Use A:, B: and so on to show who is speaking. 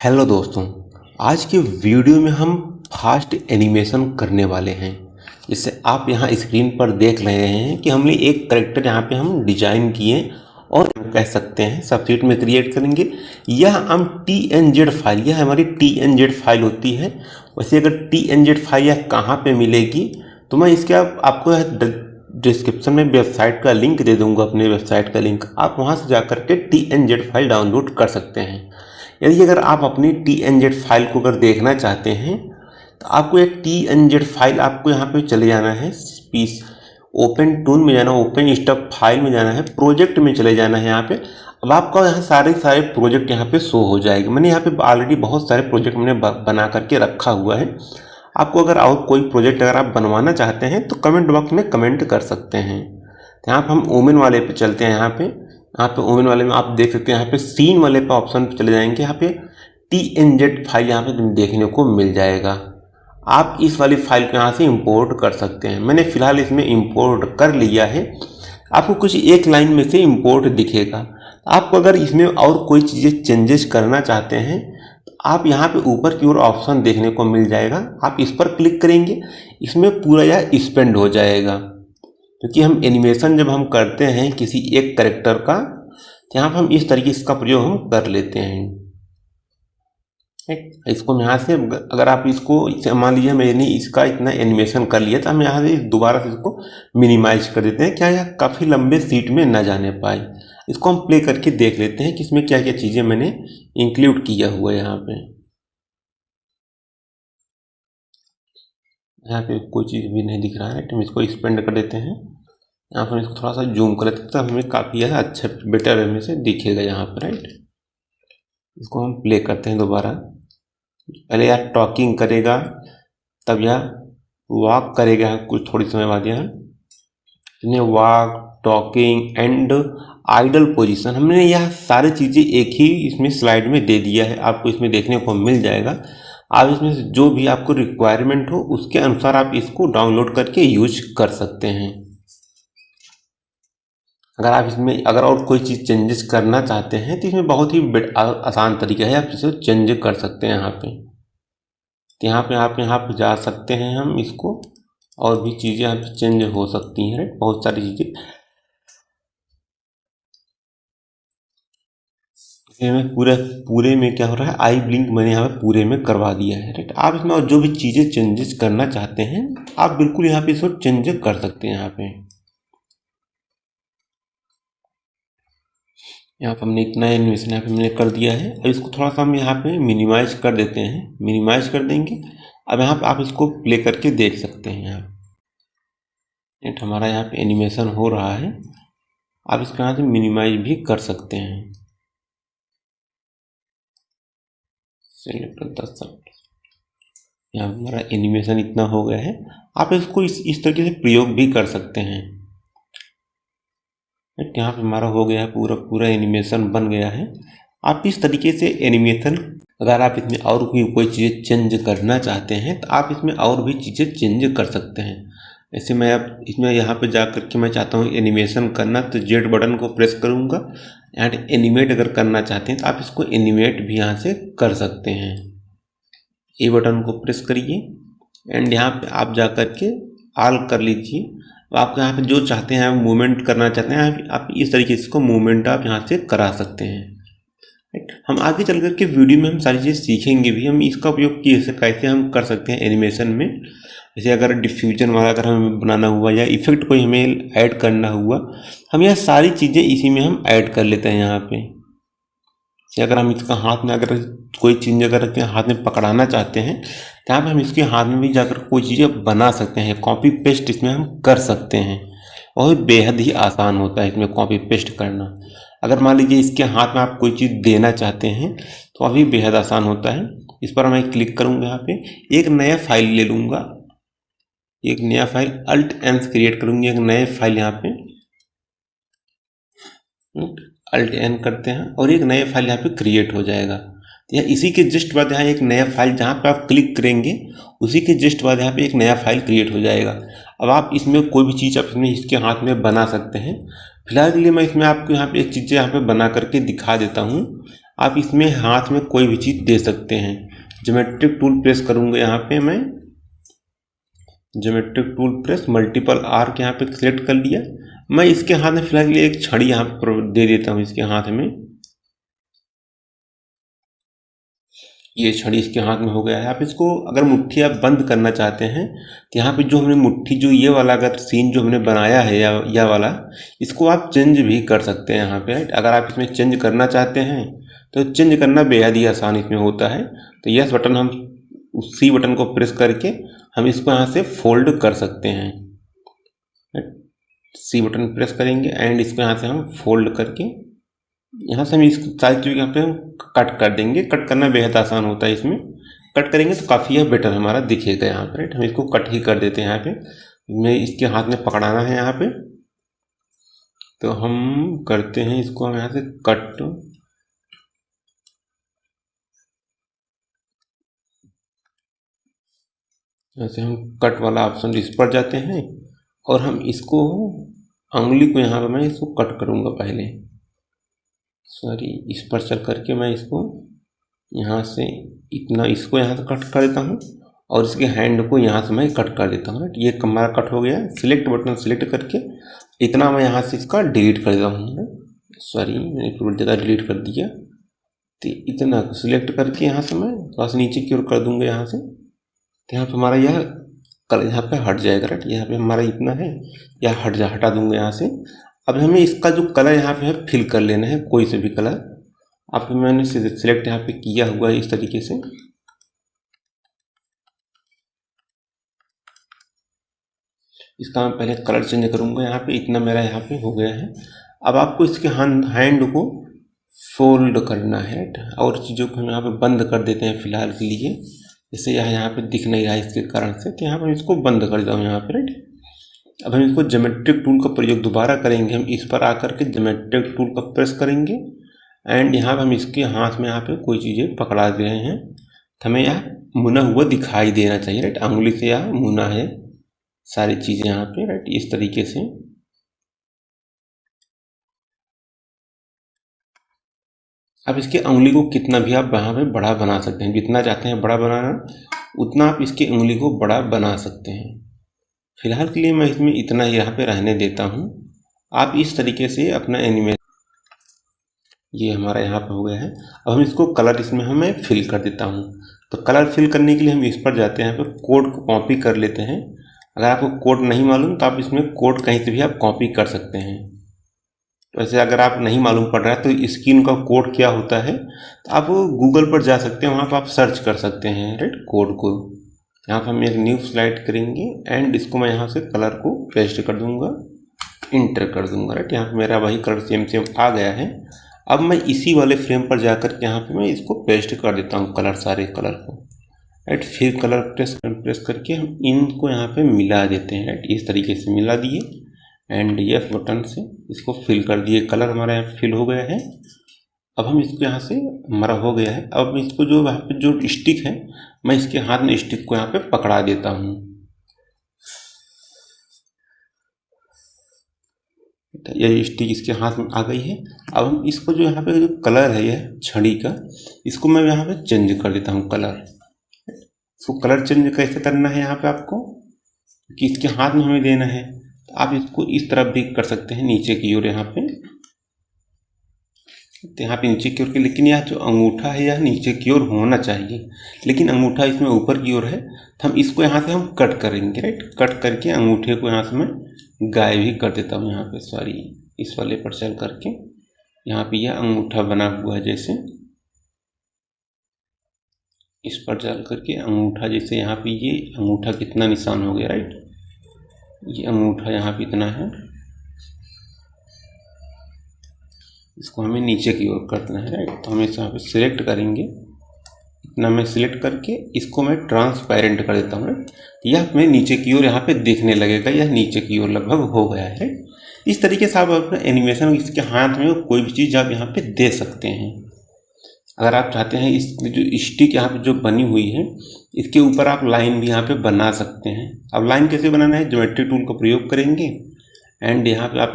A: Hello दोस्तों, आज के वीडियो में हम फास्ट एनिमेशन करने वाले हैं। जैसे आप यहाँ स्क्रीन पर देख रहे हैं कि हमने एक कैरेक्टर यहाँ पे हम डिजाइन किए और हम कह सकते हैं सब्स्टिट्यूट में क्रिएट करेंगे। यह हम TNZ फाइल, यह हमारी TNZ फाइल होती है। वैसे अगर TNZ फाइल यह कहाँ पे मिलेगी तो मैं इसके आपको डिस्क्रिप्शन में वेबसाइट का लिंक दे दूंगा, अपने वेबसाइट का लिंक। आप वहाँ से जाकर के TNZ फाइल डाउनलोड कर सकते हैं। यदि अगर आप अपनी TNZ फाइल को अगर देखना चाहते हैं तो आपको एक TNZ फाइल आपको यहाँ पे चले जाना है, पीस ओपन टूल में जाना, ओपन स्टॉक फाइल में जाना है, प्रोजेक्ट में चले जाना है। यहाँ पे अब आपका यहाँ सारे प्रोजेक्ट यहाँ पे शो हो जाएंगे। मैंने यहाँ पे ऑलरेडी बहुत सारे प्रोजेक्ट मैंने बना करके रखा हुआ है। आपको अगर और कोई प्रोजेक्ट अगर आप बनवाना चाहते हैं तो कमेंट बॉक्स में कमेंट कर सकते हैं। तो यहाँ पर हम ओमेन वाले पे चलते हैं। यहाँ पे ओमेन वाले में आप देख सकते हैं, यहाँ पे सीन वाले पे ऑप्शन पे चले जाएंगे। यहाँ पे TNZ फाइल यहाँ पे देखने को मिल जाएगा। आप इस वाली फाइल को यहाँ से इंपोर्ट कर सकते हैं। मैंने फिलहाल इसमें इंपोर्ट कर लिया है। आपको कुछ एक लाइन में से इंपोर्ट दिखेगा। आपको अगर इसमें और कोई चीज़ें चेंजेस करना चाहते हैं तो आप यहाँ पे ऊपर की ओर ऑप्शन देखने को मिल जाएगा। आप इस पर क्लिक करेंगे, इसमें पूरा यह स्पेंड हो जाएगा। क्योंकि हम एनिमेशन जब हम करते हैं किसी एक कैरेक्टर का, तो यहाँ पर हम इस तरीके से इसका प्रयोग हम कर लेते हैं। इसको यहाँ से अगर आप इसको मान लीजिए मैंने इसका इतना एनिमेशन कर लिया तो हम यहाँ से दोबारा से इसको मिनिमाइज कर देते हैं, क्या यह काफ़ी लंबे सीट में न जाने पाए। इसको हम प्ले करके देख लेते हैं कि इसमें क्या क्या चीज़ें मैंने इंक्लूड किया हुआ है। यहाँ पे कोई चीज़ भी नहीं दिख रहा है तो हम इसको एक्सपेंड कर देते हैं। यहाँ पर इसको थोड़ा सा जूम कर देते हैं, हमें काफ़ी अच्छा बेटर वे में से दिखेगा यहाँ पर, राइट। इसको हम प्ले करते हैं दोबारा। पहले यह टॉकिंग करेगा, तब यह वॉक करेगा कुछ थोड़ी समय बाद। यह walk, talking and idol position, हमने यह सारी चीज़ें एक ही इसमें स्लाइड में दे दिया है। आपको इसमें देखने को मिल जाएगा। आप इसमें से जो भी आपको रिक्वायरमेंट हो उसके अनुसार आप इसको डाउनलोड करके यूज कर सकते हैं। अगर आप इसमें अगर और कोई चीज़ चेंजेस करना चाहते हैं तो इसमें बहुत ही आसान तरीका है, आप इसे चेंज कर सकते हैं। आप यहाँ पे जा सकते हैं। हम इसको और भी चीज़ें यहाँ पे चेंज हो सकती हैं, बहुत सारी चीज़ें। इसमें पूरे में क्या हो रहा है, आई ब्लिंक मैंने यहाँ पे पूरे में करवा दिया है, राइट। आप इसमें और जो भी चीज़ें चेंजेस करना चाहते हैं आप बिल्कुल यहाँ पे इसको चेंज कर सकते हैं। यहाँ पे हमने इतना एनिमेशन यहाँ पे मैंने कर दिया है। अब इसको थोड़ा सा हम यहाँ पे मिनिमाइज कर देते हैं, मिनिमाइज कर देंगे। अब यहाँ पे आप इसको प्ले करके देख सकते हैं। हमारा यहाँ पे एनिमेशन हो रहा है। आप इसको यहाँ से मिनिमाइज भी कर सकते हैं। यहाँ हमारा एनिमेशन इतना हो गया है। आप इसको इस तरीके से प्रयोग भी कर सकते हैं। यहाँ पे हमारा हो गया है, पूरा एनिमेशन बन गया है। आप इस तरीके से एनिमेशन, अगर आप इसमें और भी कोई चीज़ें चेंज करना चाहते हैं तो आप इसमें और भी चीज़ें चेंज कर सकते हैं। ऐसे मैं अब इसमें यहाँ पे जा करके मैं चाहता हूँ एनिमेशन करना, तो Z बटन को प्रेस करूँगा। एंड एनिमेट अगर करना चाहते हैं तो आप इसको एनिमेट भी यहाँ से कर सकते हैं। ए बटन को प्रेस करिए एंड यहाँ पे आप जा करके ऑल कर लीजिए। आप यहाँ पे जो चाहते हैं, मूवमेंट करना चाहते हैं, आप इस तरीके से इसको मूवमेंट आप यहाँ से करा सकते हैं, राइट। हम आगे चल करके वीडियो में हम सारी चीज़ सीखेंगे भी, हम इसका उपयोग कैसे हम कर सकते हैं एनिमेशन में। जैसे अगर डिफ्यूजन वाला अगर हमें बनाना हुआ या इफेक्ट कोई हमें ऐड करना हुआ, हम यह सारी चीज़ें इसी में हम ऐड कर लेते हैं। यहाँ पे अगर हम इसका हाथ में अगर कोई चीज़ अगर हाथ में पकड़ाना चाहते हैं तो यहाँ पे हम इसके हाथ में भी जाकर कोई चीज़ें बना सकते हैं। कॉपी पेस्ट इसमें हम कर सकते हैं और बेहद ही आसान होता है इसमें कॉपी पेस्ट करना। अगर मान लीजिए इसके हाथ में आप कोई चीज़ देना चाहते हैं तो अभी बेहद आसान होता है। इस पर मैं क्लिक करूँगा, यहाँ पे एक नया फाइल ले लूँगा, एक नया फाइल Alt-N क्रिएट करूँगी, एक नया फाइल यहाँ पे Alt-N करते हैं और एक नया फाइल यहाँ पे क्रिएट हो जाएगा। या इसी के जस्ट बाद यहाँ एक नया फाइल, जहाँ पे आप क्लिक करेंगे उसी के जस्ट बाद यहाँ पे एक नया फाइल क्रिएट हो जाएगा। अब आप इसमें कोई भी चीज़ आप इसमें इसके हाथ में बना सकते हैं। फिलहाल के लिए मैं इसमें आपको यहाँ पे एक चीज़ें यहाँ पे बना करके दिखा देता हूँ। आप इसमें हाथ में कोई भी चीज़ दे सकते हैं। ज्योमेट्रिक टूल प्रेस करूँगा यहाँ पे मैं, geometric tool press, multiple arc यहाँ पे सिलेक्ट कर लिया। मैं इसके हाथ में फिलहाल एक छड़ी यहाँ पर दे देता हूँ इसके हाथ में। ये छड़ी इसके हाथ में हो गया है। आप इसको अगर मुट्ठी आप बंद करना चाहते हैं तो यहाँ पे जो हमने मुट्ठी, जो ये वाला अगर सीन जो हमने बनाया है या वाला, इसको आप चेंज भी कर सकते हैं यहाँ पे, राइट। अगर आप इसमें चेंज करना चाहते हैं तो चेंज करना बेहद ही आसान इसमें होता है। तो यस बटन, हम सी बटन को प्रेस करके हम इसको यहाँ से फोल्ड कर सकते हैं। सी बटन प्रेस करेंगे एंड इसको यहाँ से हम फोल्ड करके यहाँ से हम इस सारी चीज़ यहाँ पे हम कट कर देंगे। कट करना बेहद आसान होता है इसमें। कट करेंगे तो काफ़ी यह बेटर हमारा दिखेगा यहाँ पे, राइट। हम इसको कट ही कर देते हैं यहाँ पे। मैं इसके हाथ में पकड़ाना है यहाँ पे, तो हम करते हैं इसको हम यहाँ से कट। जैसे हम कट वाला ऑप्शन इस पर जाते हैं और हम इसको उंगली को यहाँ पर मैं इसको कट करूँगा पहले, सॉरी, इस पर चल करके मैं इसको यहाँ से इतना, इसको यहाँ से कट कर देता हूँ और इसके हैंड को यहाँ से मैं कट कर देता हूँ, राइट। ये हमारा कट हो गया। सिलेक्ट बटन सिलेक्ट करके इतना मैं यहाँ से इसका डिलीट कर देता हूँ, सॉरी मैंने पूरी जगह डिलीट कर दिया। तो इतना सिलेक्ट करके यहाँ से मैं थोड़ा सा नीचे की ओर कर दूँगा यहाँ से, तो यहाँ पर हमारा यह कलर यहाँ पे हट जाएगा, राइट। यहाँ पे हमारा इतना है, यह हटा दूंगा यहाँ से। अब हमें इसका जो कलर यहाँ पे है फिल कर लेना है, कोई से भी कलर। आपको मैंने सिलेक्ट यहाँ पे किया हुआ है इस तरीके से। इसका मैं पहले कलर चेंज करूँगा यहाँ पे। इतना मेरा यहाँ पे हो गया है। अब आपको इसके हैंड को फोल्ड करना है और चीज़ों को हम यहाँ पे बंद कर देते हैं फिलहाल के लिए। जैसे यहाँ पे दिख नहीं रहा है इसके कारण से, तो यहाँ पर इसको बंद कर देता हूँ यहाँ पे, राइट। अब हम इसको ज्योमेट्रिक टूल का प्रयोग दोबारा करेंगे। हम इस पर आकर के ज्योमेट्रिक टूल का प्रेस करेंगे एंड यहाँ पर हम इसके हाथ में यहाँ पे कोई चीज़ें पकड़ा दे रहे हैं, तो हमें यह मुना हुआ दिखाई देना चाहिए, राइट। अंगुली से यह मुना है सारी चीज़ें यहाँ पे, राइट, इस तरीके से। अब इसके उंगली को कितना भी आप यहाँ पे बड़ा बना सकते हैं, जितना चाहते हैं बड़ा बनाना उतना आप इसकी उंगली को बड़ा बना सकते हैं। फिलहाल के लिए मैं इसमें इतना ही यहाँ पे रहने देता हूँ। आप इस तरीके से अपना एनिमेशन, ये हमारा यहाँ पे हो गया है। अब हम इसको कलर इसमें हमें फिल कर देता हूँ। तो कलर फिल करने के लिए हम इस पर जाते हैं, यहाँ पे कोड को कॉपी कर लेते हैं। अगर आपको कोड नहीं मालूम तो आप इसमें कोड कहीं से भी आप कॉपी कर सकते हैं। वैसे अगर आप नहीं मालूम पड़ रहा है तो स्क्रीन का कोड क्या होता है, तो आप गूगल पर जा सकते हैं, वहाँ पर आप सर्च कर सकते हैं, राइट, कोड को। यहाँ पर हम एक न्यू स्लाइड करेंगे एंड इसको मैं यहाँ से कलर को पेस्ट कर दूंगा, इंटर कर दूंगा, राइट। यहाँ पर मेरा वही कलर सेम आ गया है। अब मैं इसी वाले फ्रेम पर जाकर के यहाँ पे मैं इसको पेस्ट कर देता हूँ कलर, सारे कलर को, राइट। फिर कलर प्रेस करके हम इनको यहाँ पे मिला देते हैं, राइट। इस तरीके से मिला दिए एंड एफ बटन से इसको फिल कर दिए। कलर हमारा यहाँ फिल हो गया है। अब हम इसको यहाँ से, हमारा हो गया है। अब इसको जो यहाँ पे जो स्टिक है, मैं इसके हाथ में स्टिक को यहाँ पे पकड़ा देता हूँ। ये स्टिक इसके हाथ में आ गई है। अब हम इसको जो यहाँ पे जो कलर है यह छड़ी का, इसको मैं यहाँ पे चेंज कर देता हूँ कलर। इसको कलर चेंज कैसे करना है यहाँ पे आपको, कि इसके हाथ में हमें देना है, तो आप इसको इस तरफ भी कर सकते हैं, नीचे की ओर यहाँ पे, तो यहाँ पे नीचे की ओर के, लेकिन यह जो अंगूठा है यह नीचे की ओर होना चाहिए, लेकिन अंगूठा इसमें ऊपर की ओर है। तो हम इसको यहाँ से हम कट करेंगे, राइट। कट करके अंगूठे को यहाँ से मैं गायब ही कर देता हूँ यहाँ पे, सॉरी, इस वाले पर चल करके यहाँ पे यह अंगूठा बना हुआ है, जैसे इस पर चल करके अंगूठा, जैसे यहाँ पे ये अंगूठा कितना निशान हो गया, राइट। ये अंगूठा यहाँ पे इतना है, इसको हमें नीचे की ओर करना है, राइट। तो हम इस यहाँ पे सिलेक्ट करेंगे, इतना मैं सिलेक्ट करके इसको मैं ट्रांसपेरेंट कर देता हूँ, राइट। यह मैं नीचे की ओर यहाँ पे देखने लगेगा, यह नीचे की ओर लगभग हो गया है, राइट। इस तरीके से आप अपना एनिमेशन इसके हाथ में कोई भी चीज़ आप यहाँ पे दे सकते हैं। अगर आप चाहते हैं इस जो स्टिक यहाँ पे जो बनी हुई है, इसके ऊपर आप लाइन भी यहाँ पे बना सकते हैं। अब लाइन कैसे बनाना है, ज्योमेट्री टूल का प्रयोग करेंगे एंड यहाँ पे आप